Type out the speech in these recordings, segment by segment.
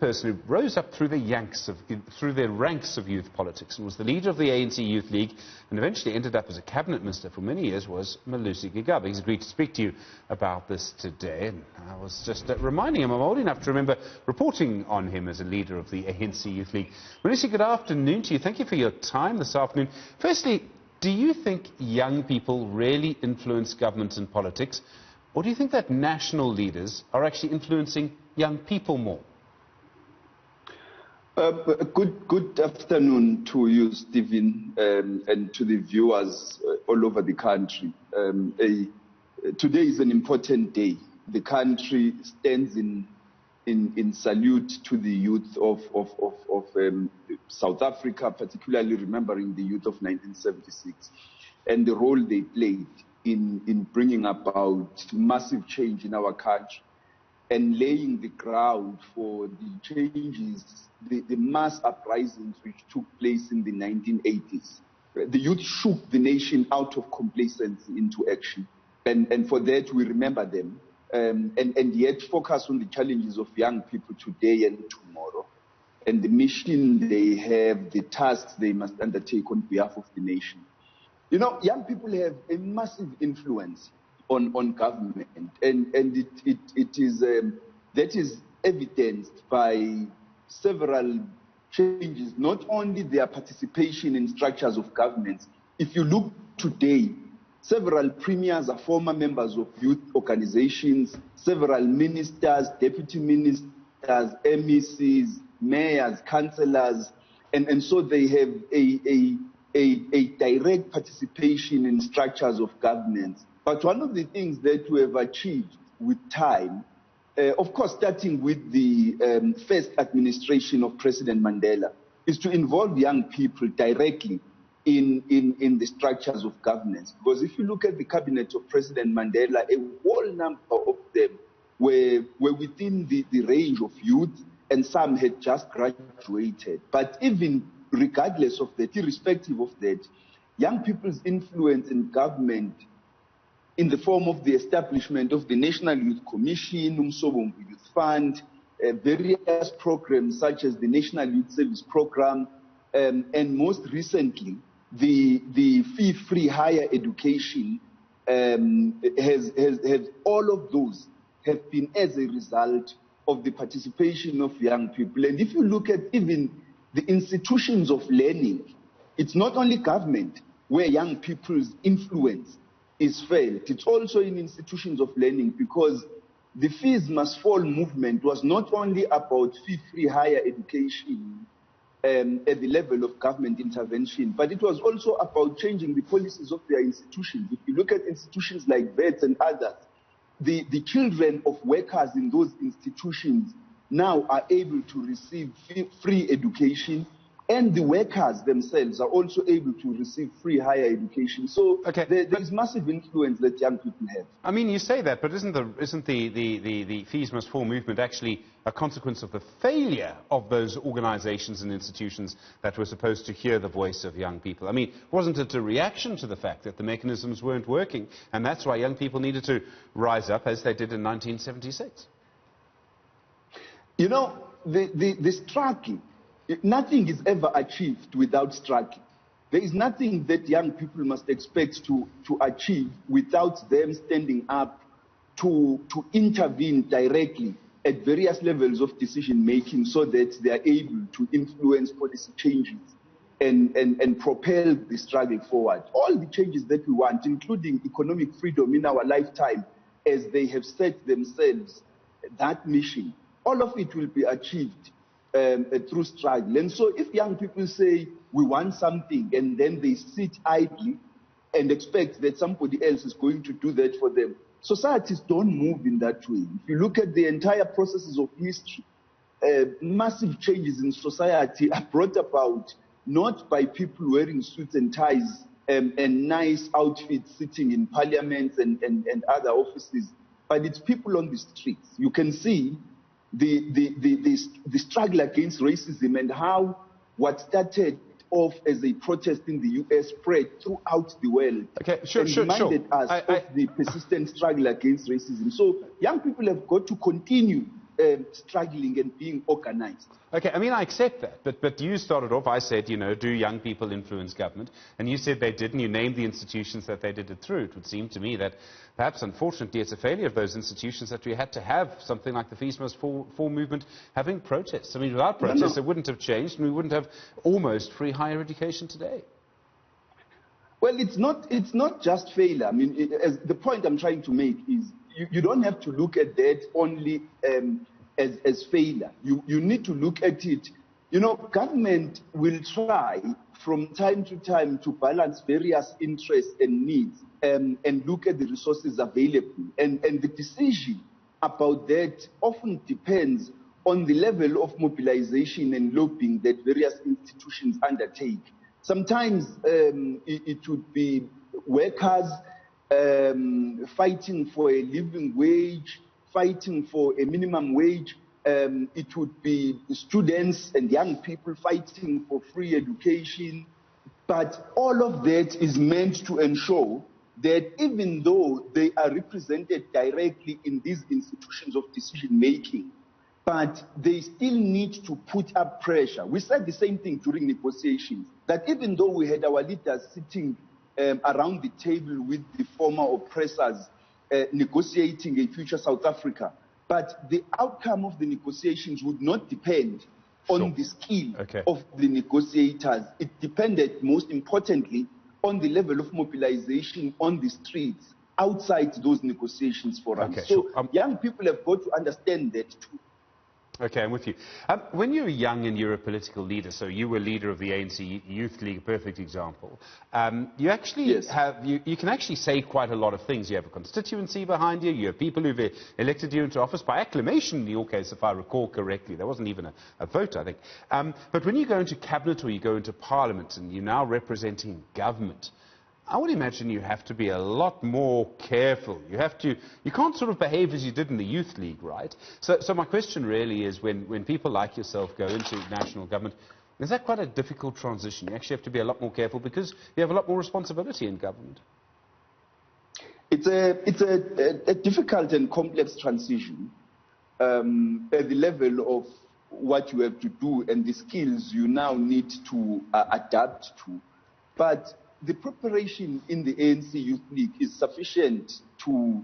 person who rose up through the ranks of youth politics and was the leader of the ANC Youth League and eventually ended up as a cabinet minister for many years was Malusi Gigaba. He's agreed to speak to you about this today, and I was just reminding him I'm old enough to remember reporting on him as a leader of the ANC Youth League. Malusi, good afternoon to you. Thank you for your time this afternoon. Firstly, do you think young people really influence government and politics, or do you think that national leaders are actually influencing young people more? Good afternoon to you, Stephen, and to the viewers all over the country. Today is an important day. The country stands in salute to the youth of South Africa, particularly remembering the youth of 1976 and the role they played in bringing about massive change in our country and laying the ground for the changes, the mass uprisings which took place in the 1980s. The youth shook the nation out of complacency into action. And for that, we remember them. And yet focus on the challenges of young people today and tomorrow. And the mission they have, the tasks they must undertake on behalf of the nation. You know, young people have a massive influence on government, and it is that is evidenced by several changes, not only their participation in structures of governments. If you look today, several premiers are former members of youth organizations, several ministers, deputy ministers, MECs, mayors, councillors, and so they have a direct participation in structures of governments. But one of the things that we have achieved with time, of course, starting with the first administration of President Mandela, is to involve young people directly in the structures of governance. Because if you look at the cabinet of President Mandela, a whole number of them were within the range of youth, and some had just graduated. But even regardless of that, irrespective of that, young people's influence in government in the form of the establishment of the National Youth Commission, Umsobomvu Youth Fund, various programs such as the National Youth Service Program, and most recently, the fee-free higher education, has all of those have been as a result of the participation of young people. And if you look at even the institutions of learning, it's not only government where young people's influence is felt, it's also in institutions of learning, because the Fees Must Fall movement was not only about fee-free higher education at the level of government intervention, but it was also about changing the policies of their institutions. If you look at institutions like VETS and others, the children of workers in those institutions now are able to receive free education, and the workers themselves are also able to receive free higher education. So there is massive influence that young people have. I mean, you say that, but isn't the Fees Must Fall movement actually a consequence of the failure of those organizations and institutions that were supposed to hear the voice of young people? I mean, wasn't it a reaction to the fact that the mechanisms weren't working, and that's why young people needed to rise up as they did in 1976? You know, the struggle, nothing is ever achieved without struggle. There is nothing that young people must expect to achieve without them standing up to intervene directly at various levels of decision making, so that they are able to influence policy changes and propel the struggle forward. All the changes that we want, including economic freedom in our lifetime, as they have set themselves that mission, all of it will be achieved through struggle. And so if young people say we want something and then they sit idly and expect that somebody else is going to do that for them, societies don't move in that way. If you look at the entire processes of history, massive changes in society are brought about not by people wearing suits and ties and nice outfits sitting in parliaments and other offices, but it's people on the streets. You can see the struggle against racism and how what started off as a protest in the US spread throughout the world. Okay, sure. Us of the persistent struggle against racism. So young people have got to continue struggling and being organized. Okay, I mean, I accept that, but you started off, I said, do young people influence government? And you said they did, and you named the institutions that they did it through. It would seem to me that perhaps, unfortunately, it's a failure of those institutions that we had to have something like the Fees Must Fall movement having protests. I mean, without protests, it wouldn't have changed, and we wouldn't have almost free higher education today. Well, it's not just failure. I mean, the point I'm trying to make is you don't have to look at that only as failure. You need to look at it. Government will try from time to time to balance various interests and needs and look at the resources available. And the decision about that often depends on the level of mobilization and lobbying that various institutions undertake. Sometimes it would be workers fighting for a living wage, fighting for a minimum wage. It would be students and young people fighting for free education. But all of that is meant to ensure that even though they are represented directly in these institutions of decision-making, but they still need to put up pressure. We said the same thing during negotiations, that even though we had our leaders sitting around the table with the former oppressors negotiating a future South Africa, but the outcome of the negotiations would not depend on the skill of the negotiators. It depended, most importantly, on the level of mobilization on the streets outside those negotiations for us. So young people have got to understand that too. Okay, I'm with you. When you're young and you're a political leader, so you were leader of the ANC Youth League, a perfect example, you actually have, you can actually say quite a lot of things. You have a constituency behind you, you have people who've elected you into office by acclamation in your case, if I recall correctly. There wasn't even a vote, I think. But when you go into cabinet or you go into parliament and you're now representing government, I would imagine you have to be a lot more careful. You can't sort of behave as you did in the Youth League, right? So my question really is, when people like yourself go into national government, is that quite a difficult transition? You actually have to be a lot more careful because you have a lot more responsibility in government. It's a difficult and complex transition at the level of what you have to do and the skills you now need to adapt to. But the preparation in the ANC Youth League is sufficient to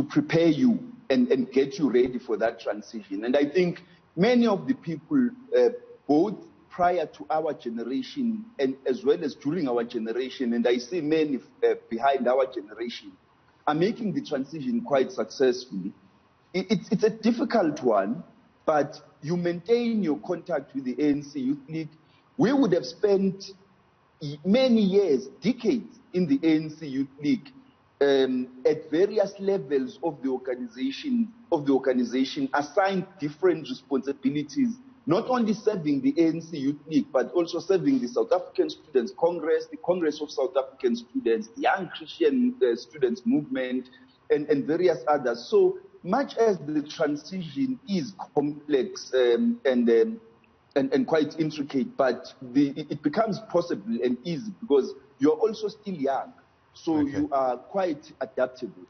prepare you and get you ready for that transition. And I think many of the people, both prior to our generation and as well as during our generation, and I see many behind our generation, are making the transition quite successfully. It's a difficult one, but you maintain your contact with the ANC Youth League. We would have spent many years, decades, in the ANC Youth League at various levels of the organization, assigned different responsibilities, not only serving the ANC Youth League, but also serving the South African Students Congress, the Congress of South African Students, the Young Christian Students Movement, and various others. So much as the transition is complex and quite intricate, but it becomes possible and easy because you're also still young, so you are quite adaptable.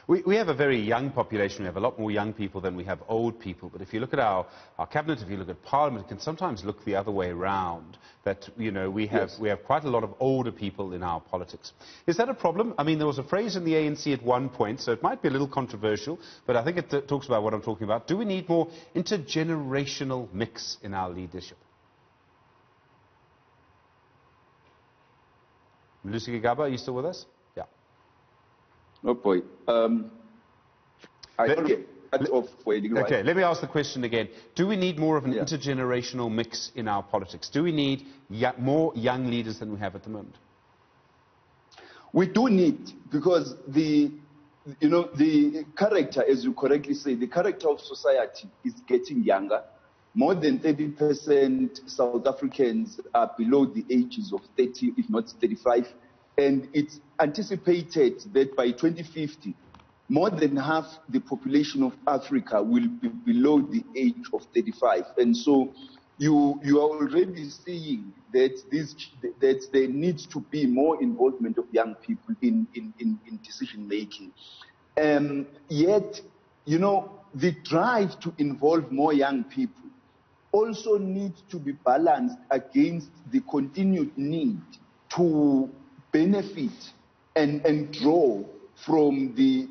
We have a very young population. We have a lot more young people than we have old people. But if you look at our cabinet, if you look at parliament, it can sometimes look the other way around. That we have quite a lot of older people in our politics. Is that a problem? I mean, there was a phrase in the ANC at one point, so it might be a little controversial, but I think it talks about what I'm talking about. Do we need more intergenerational mix in our leadership? Malusi Gigaba, are you still with us? Yeah. Oh boy. Okay, let me ask the question again. Do we need more of an intergenerational mix in our politics? Do we need more young leaders than we have at the moment? We do need, because the character, as you correctly say, the character of society is getting younger. More than 30% South Africans are below the ages of 30, if not 35. And it's anticipated that by 2050, more than half the population of Africa will be below the age of 35. And so you are already seeing that there needs to be more involvement of young people in decision making. Yet you know, the drive to involve more young people also needs to be balanced against the continued need to benefit and draw from the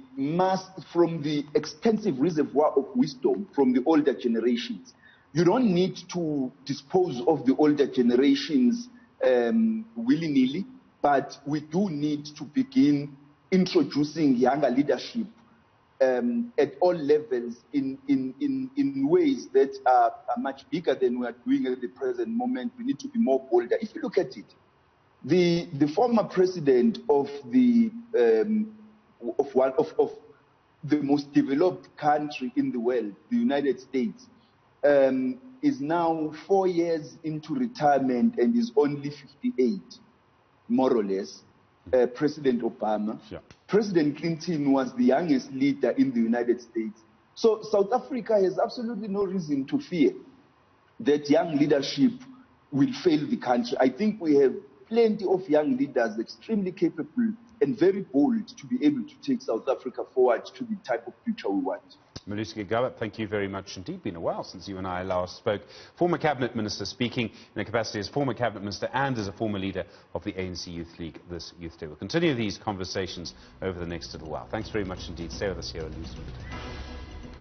extensive reservoir of wisdom from the older generations. You don't need to dispose of the older generations willy-nilly, but we do need to begin introducing younger leadership at all levels in ways that are much bigger than we are doing at the present moment. We need to be more bolder. If you look at it, the former president of the most developed country in the world, the United States, is now 4 years into retirement and is only 58, more or less. President Obama. Yeah. President Clinton was the youngest leader in the United States. So South Africa has absolutely no reason to fear that young leadership will fail the country. I think we have plenty of young leaders, extremely capable and very bold, to be able to take South Africa forward to the type of future we want. Malusi Gigaba, thank you very much indeed. Been a while since you and I last spoke. Former Cabinet Minister, speaking in a capacity as former Cabinet Minister and as a former leader of the ANC Youth League this Youth Day. We'll continue these conversations over the next little while. Thanks very much indeed. Stay with us here on News.